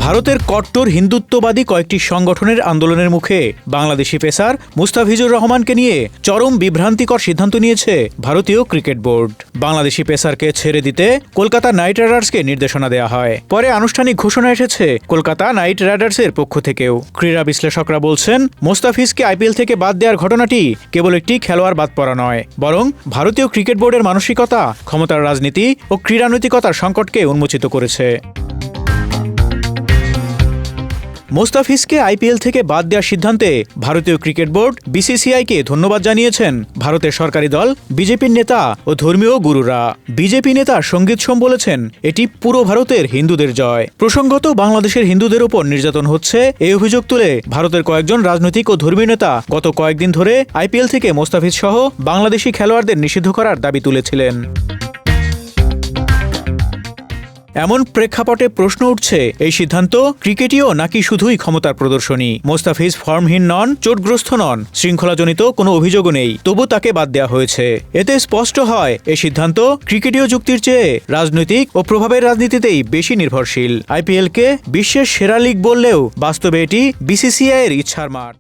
ভারতের কট্টর হিন্দুত্ববাদী কয়েকটি সংগঠনের আন্দোলনের মুখে বাংলাদেশি পেসার মুস্তাফিজুর রহমানকে নিয়ে চরম বিভ্রান্তিকর সিদ্ধান্ত নিয়েছে ভারতীয় ক্রিকেট বোর্ড। বাংলাদেশি পেসারকে ছেড়ে দিতে কলকাতা নাইট রাইডার্সকে নির্দেশনা দেওয়া হয়। পরে আনুষ্ঠানিক ঘোষণা এসেছে কলকাতা নাইট রাইডার্সের পক্ষ থেকেও। ক্রীড়া বিশ্লেষকরা বলছেন, মুস্তাফিজকে আইপিএল থেকে বাদ দেওয়ার ঘটনাটি কেবল একটি খেলোয়াড় বাদ পড়া নয়, বরং ভারতীয় ক্রিকেট বোর্ডের মানসিকতা, ক্ষমতার রাজনীতি ও ক্রীড়ানৈতিকতার সংকটকে উন্মোচিত করেছে। মুস্তাফিজকে আইপিএল থেকে বাদ দেওয়ার সিদ্ধান্তে ভারতীয় ক্রিকেট বোর্ড বিসিসিআইকে ধন্যবাদ জানিয়েছেন ভারতের সরকারি দল, বিজেপির নেতা ও ধর্মীয় গুরুরা। বিজেপি নেতা সঙ্গীত সোম বলেছেন, এটি পুরো ভারতের হিন্দুদের জয়। প্রসঙ্গত, বাংলাদেশের হিন্দুদের উপর নির্যাতন হচ্ছে এই অভিযোগ তুলে ভারতের কয়েকজন রাজনৈতিক ও ধর্মীয় নেতা গত কয়েকদিন ধরে আইপিএল থেকে মুস্তাফিজ সহ বাংলাদেশি খেলোয়াড়দের নিষিদ্ধ করার দাবি তুলেছিলেন। এমন প্রেক্ষাপটে প্রশ্ন উঠছে, এই সিদ্ধান্ত ক্রিকেটীয় নাকি শুধুই ক্ষমতার প্রদর্শনী? মুস্তাফিজ ফর্মহীন নন, চোটগ্রস্ত নন, শৃঙ্খলাজনিত কোনো অভিযোগও নেই, তবু তাকে বাদ দেওয়া হয়েছে। এতে স্পষ্ট হয় এই সিদ্ধান্ত ক্রিকেটীয় যুক্তির চেয়ে রাজনৈতিক ও প্রভাবের রাজনীতিতেই বেশি নির্ভরশীল। আইপিএলকে বিশ্বের সেরা লিগ বললেও বাস্তবে এটি বিসিসিআই এর ইচ্ছার মাঠ।